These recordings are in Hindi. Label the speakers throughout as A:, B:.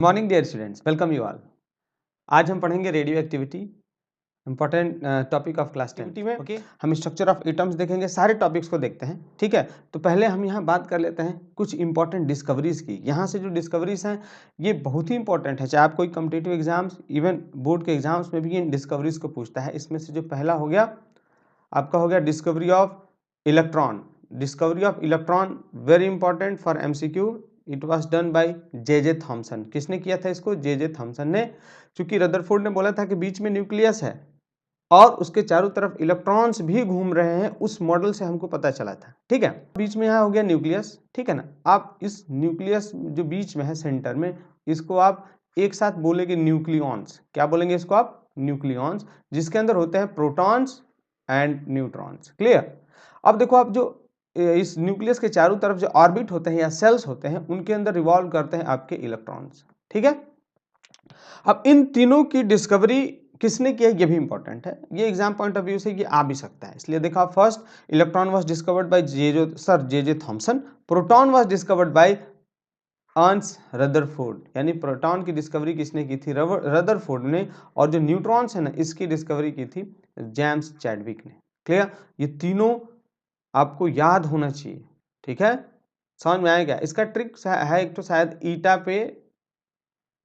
A: Morning dear students, welcome you all. आज हम पढ़ेंगे radioactivity, important topic of class 10 में। ओके, हम स्ट्रक्चर ऑफ एटम्स देखेंगे, सारे टॉपिक्स को देखते हैं। ठीक है, तो पहले हम यहाँ बात कर लेते हैं कुछ इंपॉर्टेंट डिस्कवरीज की। यहाँ से जो डिस्कवरीज हैं ये बहुत ही इंपॉर्टेंट है, चाहे आप कोई कम्पिटिटिव एग्जाम्स, इवन बोर्ड के एग्जाम्स में भी इन डिस्कवरीज को पूछता है। इसमें से जो पहला हो गया आपका हो गया discovery of electron. Discovery of electron very important for MCQ. It was done by J Thomson. किसने किया था इसको? जे थॉमसन ने। क्योंकि रदरफोर्ड ने बोला था कि बीच में न्यूक्लियस है और उसके चारों तरफ इलेक्ट्रॉन्स भी घूम रहे हैं, उस मॉडल से हमको पता चला था। ठीक है, बीच में यहाँ हो गया न्यूक्लियस। ठीक है ना, आप इस न्यूक्लियस जो बीच में है सेंटर में, इसको आप एक साथ बोलेंगे न्यूक्लियॉन्स। क्या बोलेंगे इसको आप? न्यूक्लियॉन्स, जिसके अंदर होते हैं प्रोटॉन्स एंड न्यूट्रॉन्स। क्लियर? अब देखो, आप जो इस न्यूक्लियस के चारों तरफ जो ऑर्बिट होते हैं या सेल्स होते हैं, उनके अंदर रिवॉल्व करते हैं आपके इलेक्ट्रॉन्स। ठीक है, अब इन तीनों की डिस्कवरी किसने किया ये भी इंपॉर्टेंट है। ये एग्जाम पॉइंट ऑफ व्यू से ये आ भी सकता है, इसलिए देखा। First, electron was discovered by J Thomson. Proton was discovered by Ernst Rutherford, यानी प्रोटॉन की डिस्कवरी किसने की थी? रदरफोर्ड ने। और जो न्यूट्रॉन्स है ना, इसकी डिस्कवरी की थी जेम्स चैडविक ने। क्लियर? ये तीनों आपको याद होना चाहिए। ठीक है, समझ में आएगा? इसका ट्रिक है एक तो शायद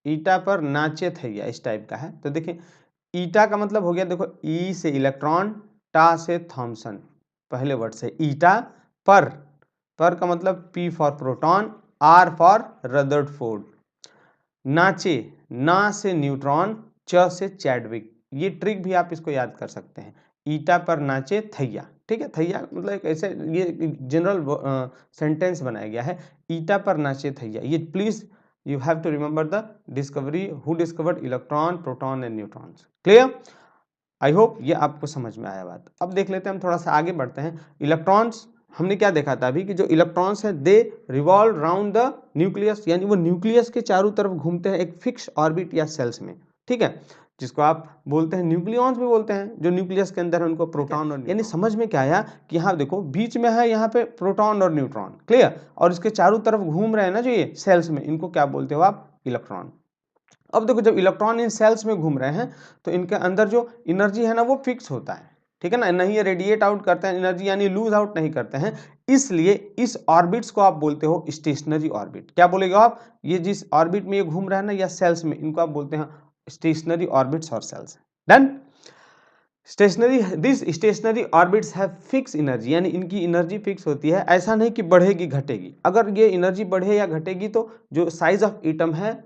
A: ईटा पर नाचे थैया, इस टाइप का है। तो देखिए, ईटा का मतलब हो गया, देखो, ई से इलेक्ट्रॉन, टा से थॉमसन, पहले वर्ड से ईटा। पर का मतलब P for proton, R for Rutherford. नाचे, ना से न्यूट्रॉन, च से चैडविक। ये ट्रिक भी आप इसको याद कर सकते हैं। ईटा पर नाचे थैया। ठीक है, थैया मतलब एक ऐसे ये जनरल सेंटेंस बनाया गया है, ईटा पर नाचे थैया। ये please you have to remember the discovery, who discovered electron, proton and neutrons. Clear? I hope ये आपको समझ में आया बात। अब देख लेते हैं, हम थोड़ा सा आगे बढ़ते हैं। इलेक्ट्रॉन्स हमने क्या देखा था अभी कि जो इलेक्ट्रॉन्स हैं दे रिवॉल्व राउंड द न्यूक्लियस, यानी वो न्यूक्लियस के चारों तरफ घूमते हैं एक फिक्स ऑर्बिट या सेल्स में। ठीक है, जिसको आप बोलते हैं न्यूक्लियॉन्स भी बोलते हैं, जो न्यूक्लियस के अंदर है उनको प्रोटॉन और, यानी समझ में क्या आया कि यहाँ देखो बीच में है यहाँ पे प्रोटॉन और न्यूट्रॉन। क्लियर? और इसके चारों तरफ घूम रहे हैं ना जो ये सेल्स में, इनको क्या बोलते हो आप? इलेक्ट्रॉन। अब देखो, जब इलेक्ट्रॉन इन सेल्स में घूम रहे हैं तो इनके अंदर जो एनर्जी है ना वो फिक्स होता है। ठीक है ना, नहीं ये रेडिएट आउट करते हैं एनर्जी, यानी लूज आउट नहीं करते हैं। इसलिए इस ऑर्बिट्स को आप बोलते हो स्टेशनरी ऑर्बिट। क्या बोलेगा आप? ये जिस ऑर्बिट में ये घूम रहा है ना या सेल्स में, इनको आप बोलते हैं स्टेशनरी ऑर्बिट्स और shells. Done? Stationary, this stationary orbits have fix energy, यानी इनकी एनर्जी फिक्स होती है। ऐसा नहीं कि बढ़ेगी घटेगी। अगर ये एनर्जी बढ़े या घटेगी तो जो साइज ऑफ एटम है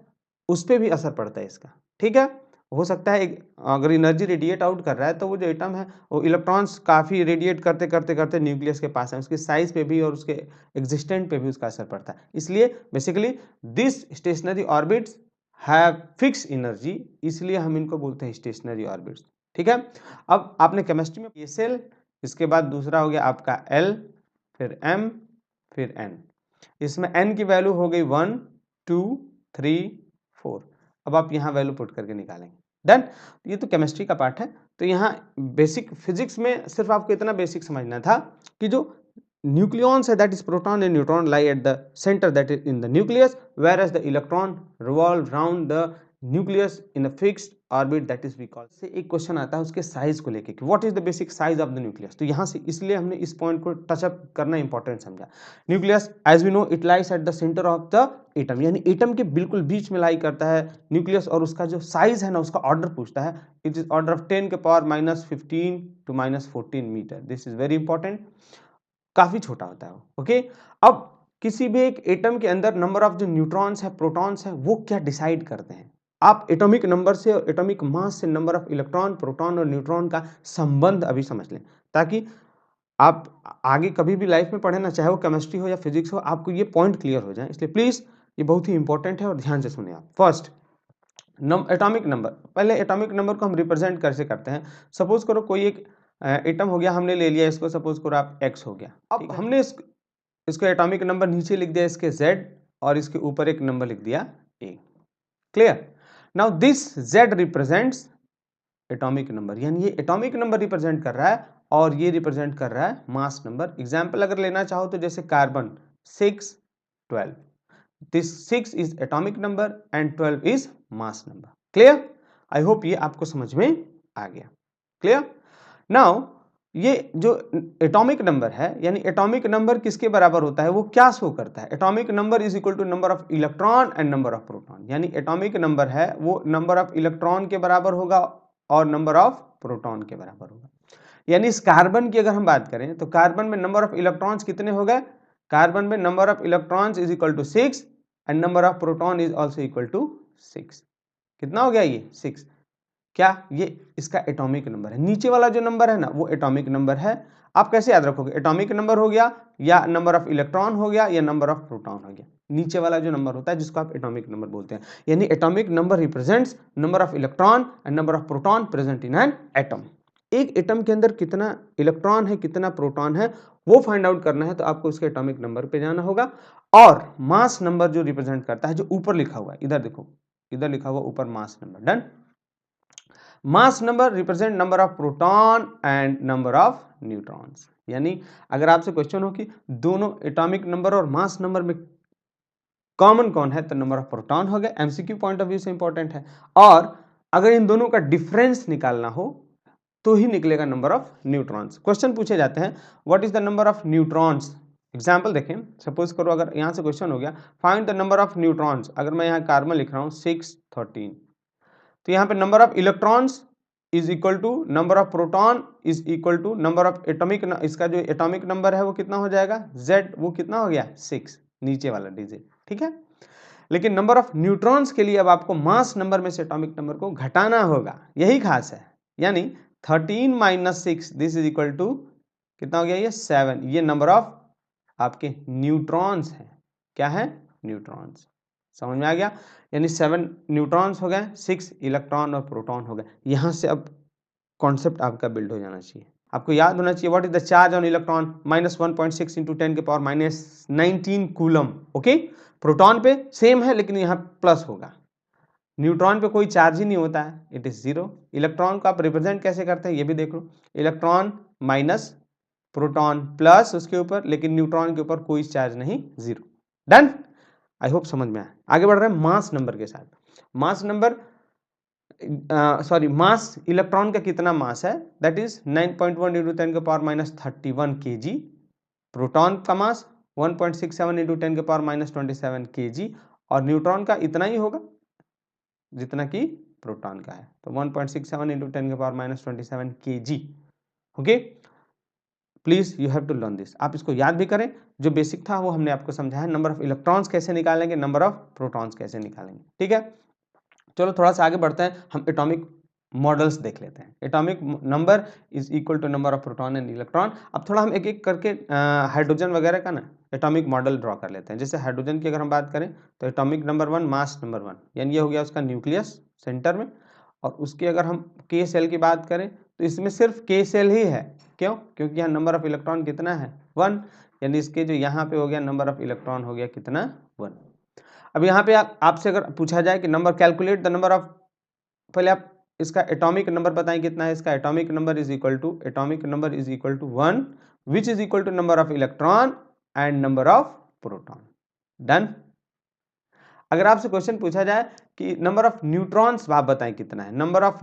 A: उस पर भी असर पड़ता है इसका। ठीक है, हो सकता है अगर एनर्जी रेडिएट आउट कर रहा है तो वो जो एटम है वो इलेक्ट्रॉन्स काफ़ी रेडिएट करते करते करते न्यूक्लियस के पास है, उसके साइज पे भी और उसके एग्जिस्टेंट पे भी उसका असर पड़ता है। इसलिए basically this stationary orbits have fix energy, इसलिए हम इनको बोलते हैं स्टेशनरी ऑर्बिट्स। ठीक है, अब आपने केमिस्ट्री में सेल, इसके बाद दूसरा हो गया आपका L, फिर M, फिर N। इसमें N की वैल्यू हो गई 1 2 3 4। अब आप यहाँ वैल्यू पुट करके निकालेंगे। डन? ये तो केमिस्ट्री का पार्ट है। तो यहाँ बेसिक फिजिक्स में सिर्फ आपको इतना बेसिक समझना था कि जो न्यूक्लियॉन्स है that is proton and neutron lie at the centre that is in the nucleus, whereas the electron revolve round the nucleus in a fixed orbit that is we call. से एक क्वेश्चन आता है उसके साइज को लेके कि what is the basic size of the nucleus. तो यहाँ से इसलिए हमने इस पॉइंट को टचअप करना इंपॉर्टेंट समझा। Nucleus as we know it lies at the centre of the atom, यानी एटम के बिल्कुल बीच में लाई करता है न्यूक्लियस, और उसका जो साइज है ना उसका ऑर्डर पूछता है। इट इज ऑर्डर ऑफ 10 के power -15 to -14 metre. This is very important, काफी छोटा होता है। ओके, अब किसी भी एक एटम के अंदर नंबर ऑफ जो न्यूट्रॉन्स है, प्रोटॉन्स है, वो क्या डिसाइड करते हैं? आप एटॉमिक नंबर से और एटॉमिक मास से नंबर ऑफ इलेक्ट्रॉन, प्रोटॉन और न्यूट्रॉन का संबंध अभी समझ लें, ताकि आप आगे कभी भी लाइफ में पढ़े ना, चाहे वो केमिस्ट्री हो या फिजिक्स हो, आपको ये पॉइंट क्लियर हो जाए। इसलिए प्लीज ये बहुत ही इंपॉर्टेंट है और ध्यान से सुने आप। First, atomic number. पहले एटॉमिक नंबर को हम रिप्रेजेंट कैसे करते हैं? सपोज करो कोई एक एटम हो गया, हमने ले लिया इसको, सपोज करो आप X हो गया। अब हमने इसको एटॉमिक नंबर नीचे लिख दिया इसके Z, और इसके ऊपर एक नंबर लिख दिया A। Clear? Now this Z represents atomic number, यानी ये एटॉमिक नंबर रिप्रेजेंट कर रहा है और ये रिप्रेजेंट कर रहा है मास नंबर। एग्जाम्पल अगर लेना चाहो तो जैसे carbon 6 12, this 6 is atomic number and 12 is mass number. Clear? I hope ये आपको समझ में आ गया। क्लियर? नाउ ये जो एटॉमिक नंबर है, यानी एटॉमिक नंबर किसके बराबर होता है, वो क्या शो करता है? Atomic number is equal to number of electron and number of proton. यानी एटॉमिक नंबर है वो नंबर ऑफ इलेक्ट्रॉन के बराबर होगा और नंबर ऑफ प्रोटॉन के बराबर होगा। यानी इस कार्बन की अगर हम बात करें तो कार्बन में नंबर ऑफ इलेक्ट्रॉन्स कितने हो गए? कार्बन में number of electrons is equal to 6 and number of proton is also equal to 6। कितना हो गया ये? 6। क्या ये इसका एटॉमिक नंबर है? नीचे वाला जो नंबर है ना वो एटॉमिक नंबर है। आप कैसे याद रखोगे? एटॉमिक नंबर हो गया या नंबर ऑफ इलेक्ट्रॉन हो गया या नंबर ऑफ प्रोटॉन हो गया। नीचे वाला जो नंबर होता है जिसको आप एटॉमिक नंबर बोलते हैं। यानी atomic number represents number of electron and number of proton present in an atom. एक एटम के अंदर कितना इलेक्ट्रॉन है, कितना प्रोटॉन है, वो फाइंड आउट करना है तो आपको उसके एटॉमिक नंबर पे जाना होगा। और मास नंबर जो रिप्रेजेंट करता है, जो ऊपर लिखा हुआ है, इधर देखो, इधर लिखा हुआ ऊपर mass number. Done? Mass number represent number of proton and number of neutrons. यानी अगर आपसे क्वेश्चन हो कि दोनों एटॉमिक नंबर और मास नंबर में कॉमन कौन है, तो नंबर ऑफ प्रोटॉन हो गया, एमसीक्यू पॉइंट ऑफ व्यू से इंपॉर्टेंट है। और अगर इन दोनों का डिफरेंस निकालना हो तो ही निकलेगा नंबर ऑफ न्यूट्रॉन्स। क्वेश्चन पूछे जाते हैं what is the number of neutrons. Example देखें, सपोज करो अगर यहां से क्वेश्चन हो गया find the number of neutrons. अगर मैं यहाँ कार्बन लिख रहा हूँ 6 13, तो यहाँ पे number of electrons is equal to number of proton is equal to number of atomic, इसका जो एटॉमिक नंबर है वो कितना हो जाएगा, Z, वो कितना हो गया 6, नीचे वाला डिजिट। ठीक है? लेकिन नंबर ऑफ न्यूट्रॉन्स के लिए अब आपको मास नंबर में से एटॉमिक नंबर को घटाना होगा, यही खास है। यानी 13 minus 6 this is equal to कितना हो गया, ये 7। ये नंबर ऑफ आपके न्यूट्रॉन्स है। क्या है? न्यूट्रॉन्स। समझ में आ गया? यानी 7 न्यूट्रॉन्स हो गए, 6 इलेक्ट्रॉन और प्रोटॉन हो गए। यहां से अब कॉन्सेप्ट आपका बिल्ड हो जाना चाहिए। आपको याद होना चाहिए what is the charge on electron, -1.6 into 10 के पावर -19 कूलम। ओके? प्रोटॉन पे सेम है लेकिन यहाँ प्लस होगा, न्यूट्रॉन पे कोई चार्ज ही नहीं होता है, इट इज 0। इलेक्ट्रॉन को आप रिप्रेजेंट कैसे करते हैं ये भी देख लो, इलेक्ट्रॉन माइनस प्रोटॉन प्लस उसके ऊपर, लेकिन न्यूट्रॉन के ऊपर कोई चार्ज नहीं, 0। डन? आई होप समझ में आया। आगे बढ़ रहे हैं मास नंबर के साथ। Mass number sorry mass electron का कितना मास है, दैट इज 9.1 इंटू 10 के पावर -31 kg। प्रोटॉन का मास 1.67 इंटू 10 के पावर -27 kg। और न्यूट्रॉन का इतना ही होगा जितना कि प्रोटॉन का है, तो 1.67 इंटू 10 के power -27 kg। Okay? Please you have to learn this. आप इसको याद भी करें, जो बेसिक था वो हमने आपको समझाया। नंबर ऑफ इलेक्ट्रॉन्स कैसे निकालेंगे, नंबर ऑफ प्रोटॉन्स कैसे निकालेंगे। ठीक है? चलो थोड़ा सा आगे बढ़ते हैं, हम एटॉमिक मॉडल्स देख लेते हैं। Atomic number is equal to number of proton and electron. अब थोड़ा हम एक एक करके हाइड्रोजन वगैरह का ना एटॉमिक मॉडल ड्रॉ कर लेते हैं। जैसे हाइड्रोजन की अगर हम बात करें तो एटॉमिक नंबर 1 मास नंबर 1, यानी ये हो गया उसका न्यूक्लियस सेंटर में। और उसकी अगर हम के सेल की बात करें तो इसमें सिर्फ के सेल ही है। क्यों? क्योंकि यहाँ नंबर ऑफ इलेक्ट्रॉन कितना है, 1। यानी इसके जो यहाँ पे हो गया नंबर ऑफ इलेक्ट्रॉन हो गया कितना, 1। अब यहाँ पे आपसे अगर पूछा जाए कि number calculate the number of, पहले आप इसका एटॉमिक नंबर बताएं कितना है। इसका atomic number is equal to 1 which is equal to number of electron and number of proton. Done? अगर आपसे क्वेश्चन पूछा जाए कि नंबर ऑफ न्यूट्रॉन्स आप बताएं कितना है, number of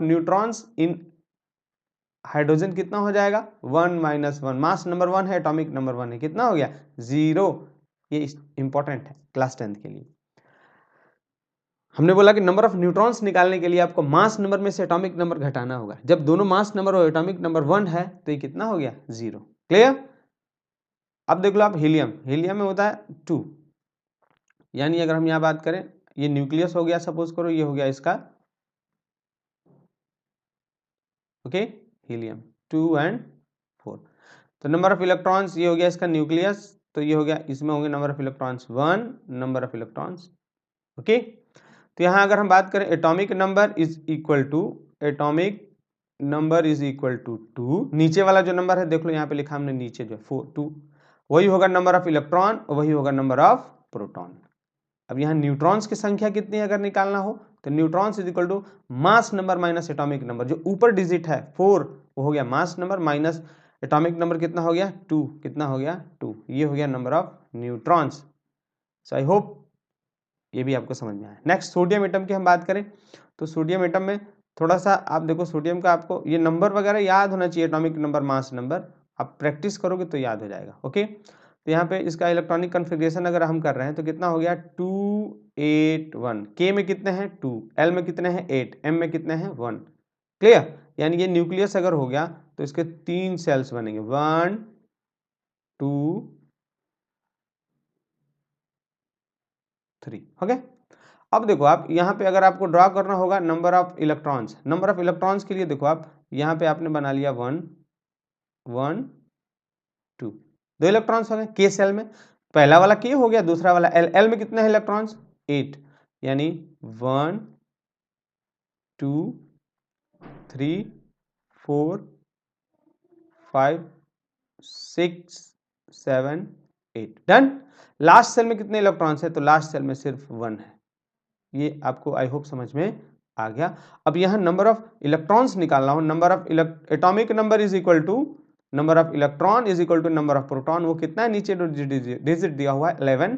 A: neutrons in hydrogen कितना हो जाएगा, 1 - 1। मास नंबर 1 है, एटॉमिक नंबर 1 है, कितना हो गया, 0। ये इंपॉर्टेंट है क्लास 10 के लिए। हमने बोला कि नंबर ऑफ न्यूट्रॉन्स निकालने के लिए आपको मास नंबर में से एटॉमिक नंबर घटाना होगा। जब दोनों मास नंबर और एटॉमिक नंबर 1 है तो ये कितना हो गया, 0। क्लियर? अब देख लो आप हीलियम, हीलियम में होता है 2। यानी अगर हम यहाँ बात करें, ये न्यूक्लियस हो गया, सपोज करो ये हो गया इसका, ओके, हीलियम 2 और 4। तो नंबर ऑफ इलेक्ट्रॉन्स ये हो गया इसका न्यूक्लियस, तो ये हो गया, इसमें होंगे number of electrons 1, number of electrons, okay. तो यहाँ अगर हम बात करें atomic number is equal to 2। नीचे वाला जो नंबर है देख लो यहाँ पे लिखा हमने नीचे जो 2, वही होगा नंबर ऑफ इलेक्ट्रॉन, वही होगा नंबर ऑफ प्रोटॉन। अब यहाँ न्यूट्रॉन्स की संख्या कितनी है अगर निकालना हो तो neutrons is equal to mass number minus atomic number. जो ऊपर डिजिट है 4 वो हो गया mass number, minus atomic number कितना हो गया 2, कितना हो गया 2। ये हो गया number of neutrons. So I hope ये भी आपको समझ में आया। नेक्स्ट सोडियम एटम की हम बात करें तो सोडियम एटम में थोड़ा सा आप देखो, सोडियम का आपको ये नंबर वगैरह याद होना चाहिए, एटॉमिक नंबर, मास नंबर, आप प्रैक्टिस करोगे तो याद हो जाएगा। ओके, तो यहाँ पे इसका इलेक्ट्रॉनिक कन्फिग्रेशन अगर हम कर रहे हैं तो कितना हो गया 281। के में कितने हैं 2, एल में कितने हैं 8, एम में कितने हैं 1। क्लियर, यानी ये न्यूक्लियस अगर हो गया तो इसके 3 सेल्स बनेंगे, 1 2 3। ओके, अब देखो आप यहाँ पे अगर आपको ड्रॉ करना होगा number of electrons, number of electrons के लिए देखो आप यहाँ पे आपने बना लिया 1 1 2, 2 इलेक्ट्रॉन्स हो गए के सेल में, पहला वाला के हो गया, दूसरा वाला एल, एल में कितने हैं इलेक्ट्रॉन्स 8, यानी 1 2 3 4 5 6 7 8, डन। लास्ट सेल में कितने इलेक्ट्रॉन्स है तो लास्ट सेल में सिर्फ 1 है। ये आपको आई होप समझ में आ गया। अब यहाँ नंबर ऑफ इलेक्ट्रॉन्स निकालना हो, number of atomic number is equal to number of electron is equal to number of proton, वो कितना है नीचे डिजिट दिया हुआ है 11।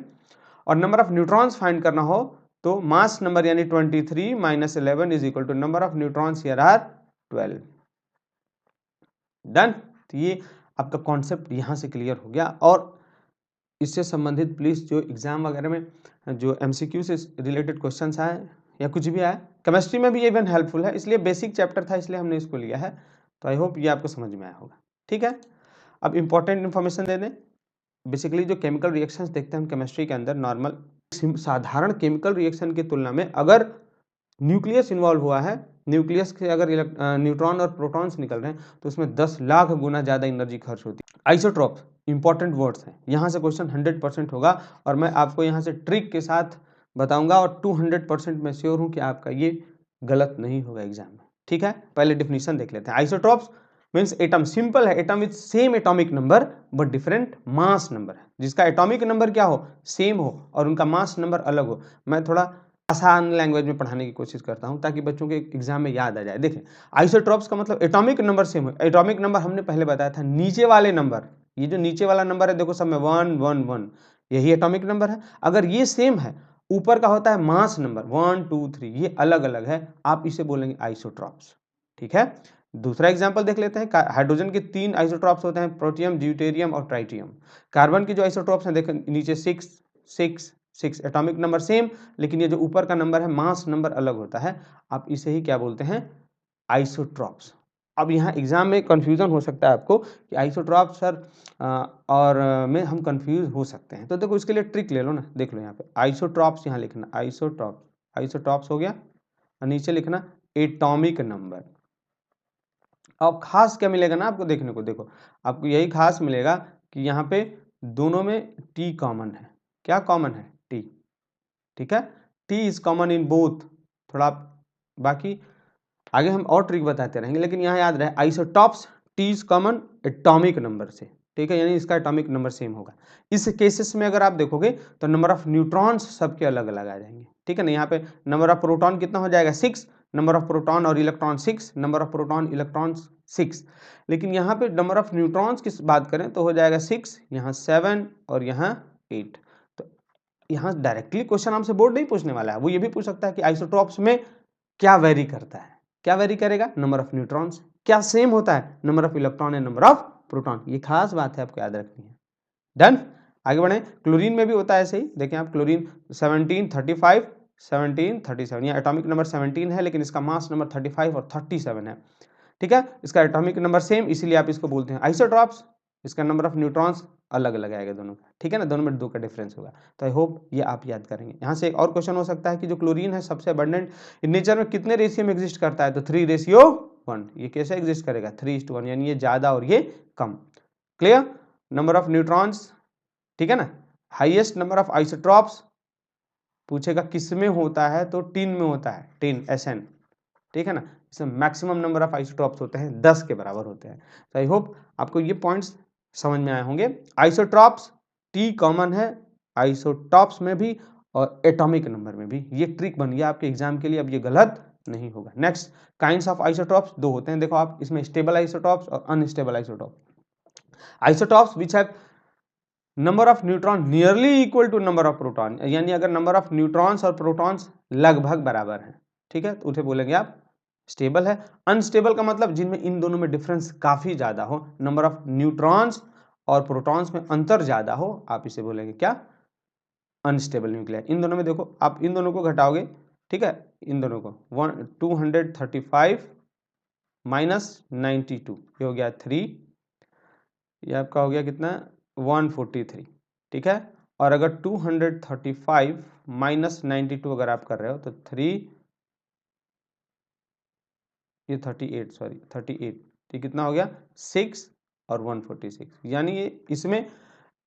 A: और नंबर ऑफ न्यूट्रॉन्स फाइंड करना हो तो मास नंबर यानी 23 minus 11 is equal to number of neutrons here are 12, done. तो ये आपका कॉन्सेप्ट यहाँ से क्लियर हो गया। और इससे संबंधित प्लीज जो एग्जाम वगैरह में जो एमसीक्यू से रिलेटेड क्वेश्चंस आए या कुछ भी आए, केमिस्ट्री में भी इवन हेल्पफुल है, इसलिए बेसिक चैप्टर था इसलिए हमने इसको लिया है। तो आई होप ये आपको समझ में आया होगा। ठीक है, अब इंपॉर्टेंट इन्फॉर्मेशन दे दें। बेसिकली जो केमिकल रिएक्शंस देखते हैं हम केमिस्ट्री के अंदर, नॉर्मल साधारण केमिकल रिएक्शन की तुलना में अगर न्यूक्लियस इन्वॉल्व हुआ है, न्यूक्लियस से अगर न्यूट्रॉन और प्रोटॉन्स निकल रहे हैं तो उसमें 10 लाख गुना ज़्यादा एनर्जी खर्च होती है। आइसोट्रॉप्स इंपॉर्टेंट वर्ड्स हैं, यहाँ से क्वेश्चन 100% होगा और मैं आपको यहाँ से ट्रिक के साथ बताऊंगा और 200% मैं श्योर हूँ कि आपका ये गलत नहीं होगा एग्जाम में। ठीक है, पहले डिफिनीशन देख लेते हैं। आइसोट्रॉप्स मीन्स एटम, सिंपल है, atom with same atomic number but different mass number है, जिसका एटॉमिक नंबर क्या हो सेम हो और उनका मास नंबर अलग हो। मैं थोड़ा आसान लैंग्वेज में पढ़ाने की कोशिश करता हूं ताकि बच्चों के एग्जाम में याद आ जाए। देखें, आइसोट्रॉप्स का मतलब एटॉमिक नंबर सेम हो। एटॉमिक नंबर हमने पहले बताया था, नीचे वाले नंबर, ये जो नीचे वाला नंबर है देखो सब में 1 1 1, यही एटॉमिक नंबर है। अगर ये सेम है, ऊपर का होता है मास नंबर 1 2 3, ये अलग अलग है, आप इसे बोलेंगे आइसोट्रॉप्स। ठीक है, दूसरा एग्जांपल देख लेते हैं। हाइड्रोजन के 3 आइसोट्रॉप्स होते हैं, प्रोटियम, ड्यूटेरियम और ट्राइटियम। कार्बन की जो आइसोट्रॉप्स हैं देखें नीचे 6 6 6, एटॉमिक नंबर सेम, लेकिन ये जो ऊपर का नंबर है मास नंबर अलग होता है, आप इसे ही क्या बोलते हैं आइसोट्रॉप्स। अब यहाँ एग्जाम में कंफ्यूजन हो सकता है आपको कि आइसोट्रॉप्स सर और में हम कंफ्यूज हो सकते हैं, तो देखो इसके लिए ट्रिक ले लो ना, देख लो यहाँ पे आइसोट्रॉप्स, यहाँ लिखना आइसोट्रॉप्स, आइसोट्रॉप्स हो गया और नीचे लिखना एटॉमिक नंबर। अब खास क्या मिलेगा ना आपको देखने को, देखो आपको यही खास मिलेगा कि यहाँ पे दोनों में टी कॉमन है। क्या कॉमन है? टी। ठीक है, T is common in both. थोड़ा बाकी आगे हम और ट्रिक बताते रहेंगे, लेकिन यहाँ याद रहे isotopes T is common atomic number से। ठीक है, यानी इसका एटॉमिक नंबर सेम होगा। इस केसेस में अगर आप देखोगे तो नंबर ऑफ न्यूट्रॉन्स सबके अलग अलग आ जाएंगे। ठीक है ना, यहाँ पे नंबर ऑफ प्रोटॉन कितना हो जाएगा 6, नंबर ऑफ प्रोटॉन और electron 6, number of proton electron 6। लेकिन यहाँ पे नंबर ऑफ न्यूट्रॉन्स की बात करें तो हो जाएगा 6, यहाँ 7 और यहाँ 8। तो यहाँ डायरेक्टली क्वेश्चन हमसे बोर्ड नहीं पूछने वाला है, वो ये भी पूछ सकता है कि आइसोट्रॉप्स में क्या वेरी करता है। क्या वेरी करेगा? Number of neutrons. क्या सेम होता है? Number of electron and number of proton. ये खास बात है, आपको याद रखनी है। डन, आगे बढ़े। क्लोरीन में भी होता है ऐसे ही, देखें आप क्लोरीन 17 35 17 37, यहाँ एटॉमिक नंबर 17 है लेकिन इसका मास नंबर 35 और 37 है। ठीक है, इसका एटॉमिक नंबर सेम, इसीलिए आप इसको बोलते हैं आइसोट्रॉप्स। इसका नंबर ऑफ न्यूट्रॉन्स अलग अलग आएगा दोनों का। ठीक है ना, दोनों में 2 का डिफरेंस होगा। तो आई होप ये आप याद करेंगे। यहाँ से एक और क्वेश्चन हो सकता है कि जो क्लोरीन है सबसे अबंडेंट इन नेचर में कितने रेशियो में एग्जिस्ट करता है? तो 3:1। ये कैसे एग्जिस्ट करेगा? 3:1, यानी ये ज्यादा और ये कम। क्लियर? नंबर ऑफ न्यूट्रॉन्स, ठीक है ना। हाईएस्ट नंबर ऑफ आइसोट्रॉप्स पूछेगा किस में होता है तो टिन में होता है, टिन SN। ठीक है ना, इसमें मैक्सिमम नंबर ऑफ आइसोट्रॉप्स होते हैं 10 के बराबर होते हैं। तो आई होप आपको ये पॉइंट्स समझ में आए होंगे। आइसोट्रॉप्स टी कॉमन है आइसोटॉप्स में भी और एटॉमिक नंबर में भी। ये ट्रिक बन गया आपके एग्जाम के लिए, अब ये गलत नहीं होगा। नेक्स्ट, काइंड्स ऑफ आइसोटॉप्स 2 होते हैं, देखो आप इसमें स्टेबल आइसोटॉप्स और unstable isotopes. Isotopes which have number of neutron nearly equal to number of proton, यानी अगर नंबर ऑफ न्यूट्रॉन्स और प्रोटॉन्स लगभग बराबर हैं, ठीक है, तो उसे बोलेंगे आप स्टेबल है। अनस्टेबल का मतलब जिनमें इन दोनों में डिफरेंस काफी ज्यादा हो, नंबर ऑफ न्यूट्रॉन्स और प्रोटॉन्स में अंतर ज्यादा हो, आप इसे बोलेंगे क्या, अनस्टेबल न्यूक्लियाई। इन दोनों में देखो, आप इन दोनों को घटाओगे, ठीक है, इन दोनों को 235 माइनस 92, ये हो गया 3, ये आपका हो गया कितना 143, ठीक है। और अगर 235 माइनस 92 अगर आप कर रहे हो तो 3, ये 38, सॉरी 38, ये कितना हो गया 6 और 146, यानी ये इसमें,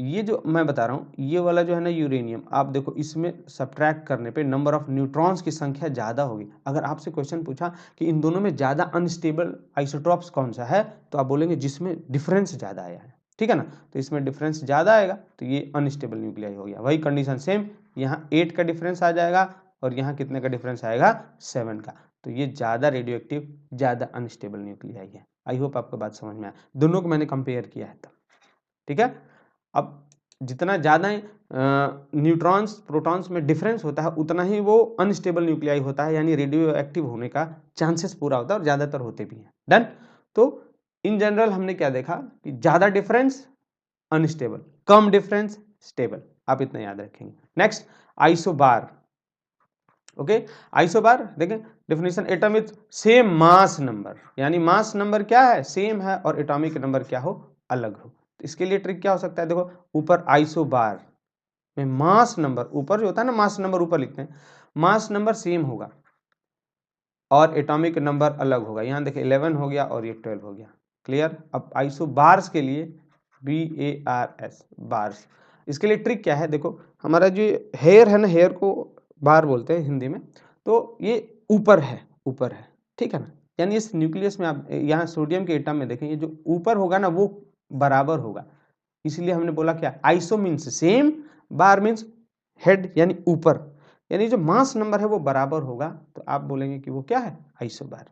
A: ये जो मैं बता रहा हूँ ये वाला जो है ना यूरेनियम, आप देखो इसमें सब्ट्रैक्ट करने पे नंबर ऑफ न्यूट्रॉन्स की संख्या ज़्यादा होगी। अगर आपसे क्वेश्चन पूछा कि इन दोनों में ज़्यादा अनस्टेबल आइसोटॉप्स कौन सा है, तो आप बोलेंगे जिसमें डिफरेंस ज़्यादा आया है, ठीक है ना, तो इसमें डिफरेंस ज़्यादा आएगा तो ये अनस्टेबल न्यूक्लियाई हो गया। वही कंडीशन सेम, यहाँ 8 का डिफरेंस आ जाएगा और यहाँ कितने का डिफरेंस आएगा 7 का, तो ये ज़्यादा रेडियो एक्टिव, ज़्यादा अनस्टेबल न्यूक्लियाई है। आई होप आपको बात समझ में आया, दोनों को मैंने कंपेयर किया है, ठीक है। अब जितना ज़्यादा न्यूट्रॉन्स प्रोटॉन्स में डिफरेंस होता है उतना ही वो अनस्टेबल न्यूक्लियाई होता है, यानी रेडियो एक्टिव होने का चांसेस पूरा होता है, और ज़्यादातर होते भी हैं। डन। तो इन जनरल हमने क्या देखा कि ज़्यादा डिफरेंस अनस्टेबल, कम डिफरेंस स्टेबल, आप इतना याद रखेंगे। Next isobar, okay. आइसोबार देखें definition, atom with same mass number, यानी मास नंबर क्या है सेम है और एटॉमिक नंबर क्या हो अलग हो। तो इसके लिए ट्रिक क्या हो सकता है, देखो ऊपर आइसोबार में मास नंबर, ऊपर जो होता है ना मास नंबर ऊपर लिखते हैं, मास नंबर सेम होगा और एटॉमिक नंबर अलग होगा। यहाँ देखिए 11 हो गया और ये 12 हो गया, क्लियर। अब आइसोबार्स के लिए BARS बार्स, इसके लिए ट्रिक क्या है, देखो हमारा जो हेयर है ना, हेयर को बार बोलते हैं हिंदी में, तो ये ऊपर है, ऊपर है, ठीक है ना, यानी इस न्यूक्लियस में आप यहाँ सोडियम के एटम में देखें, ये जो ऊपर होगा ना वो बराबर होगा, इसलिए हमने बोला क्या आइसो मीन्स सेम, बार मीन्स हेड यानी ऊपर, यानी जो मास नंबर है वो बराबर होगा, तो आप बोलेंगे कि वो क्या है आइसो बार।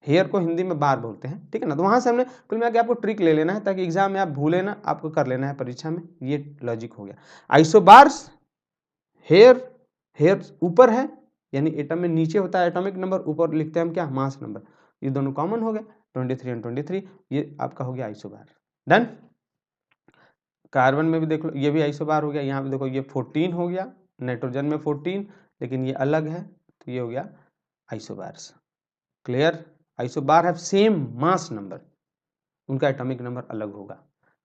A: हेयर को हिंदी में बार बोलते हैं, ठीक है ना। तो वहां से हमने कुल मिला के आपको ट्रिक ले लेना है ताकि एग्जाम में आप भूले ना, आपको कर लेना है परीक्षा में, ये लॉजिक हो गया। आइसोबार्स, हेयर, हेयर ऊपर है यानी एटम में नीचे होता है एटॉमिक नंबर, ऊपर लिखते हैं हम क्या मास नंबर, ये दोनों कॉमन हो गए 23 और 23, ये आपका हो गया आइसोबार। डन। कार्बन में भी देख लो, ये भी आइसोबार हो गया, यहाँ पे देखो ये 14 हो गया, नाइट्रोजन में 14, लेकिन ये अलग है, तो ये हो गया आइसोबार्स, क्लियर। आइसोबार है सेम मास नंबर, उनका एटॉमिक नंबर अलग होगा।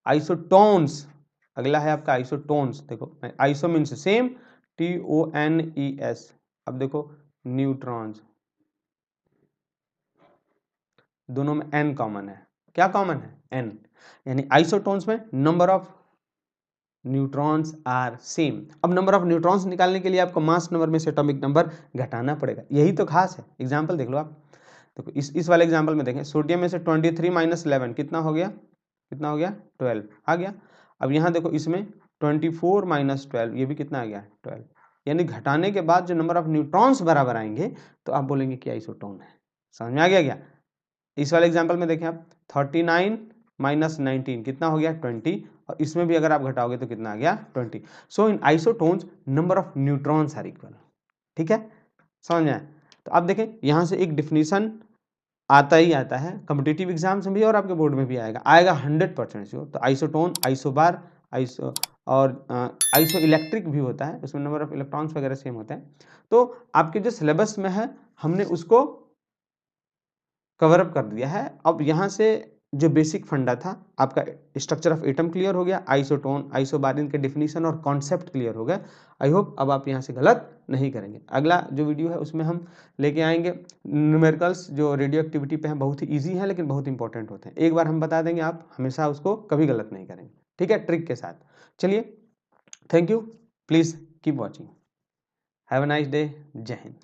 A: आइसोटोन्स, अगला है आपका आइसोटोन्स, देखो आइसो मीन्स सेम, TONES, अब देखो न्यूट्रॉन्स, दोनों में n कॉमन है, क्या कॉमन है n, यानी आइसोटोन्स में number of neutrons are same. अब नंबर ऑफ न्यूट्रॉन्स निकालने के लिए आपको मास नंबर में से एटॉमिक नंबर घटाना पड़ेगा, यही तो खास है। एग्जांपल देख लो आप, देखो इस वाले एग्जांपल में देखें, सोडियम में से 23 माइनस 11 कितना हो गया, कितना हो गया 12 आ गया। अब यहाँ देखो इसमें 24 माइनस 12, ये भी कितना आ गया 12, यानी घटाने के बाद जो नंबर ऑफ न्यूट्रॉन्स बराबर आएंगे तो आप बोलेंगे कि आइसोटोन है। समझ में आ गया क्या। इस वाले एग्जाम्पल में देखें आप 39 माइनस 19 कितना हो गया 20, और इसमें भी अगर आप घटाओगे तो कितना आ गया 20। So in isotones number of neutrons are equal, ठीक है, समझ में आया। तो आप देखें यहाँ से एक डिफिनीशन आता ही आता है, कॉम्पिटिटिव एग्जाम्स में भी और आपके बोर्ड में भी आएगा, आएगा 100% श्योर। तो आइसोटोन, आइसोबार, आइसो और आइसो इलेक्ट्रिक भी होता है, उसमें नंबर ऑफ इलेक्ट्रॉन्स वगैरह सेम होते हैं। तो आपके जो सिलेबस में है हमने उसको कवर अप कर दिया है। अब यहाँ से जो बेसिक फंडा था आपका, स्ट्रक्चर ऑफ एटम क्लियर हो गया, आइसोटोन, आइसोबारिन के डिफिनीशन और कॉन्सेप्ट क्लियर हो गया। आई होप अब आप यहाँ से गलत नहीं करेंगे। अगला जो वीडियो है उसमें हम लेके आएंगे न्यूमेरिकल्स, जो रेडियो एक्टिविटी पे हैं, बहुत ही ईजी है लेकिन बहुत इंपॉर्टेंट होते हैं। एक बार हम बता देंगे, आप हमेशा उसको कभी गलत नहीं करेंगे, ठीक है, ट्रिक के साथ। चलिए, thank you, please keep watching, have a nice day, जय हिंद।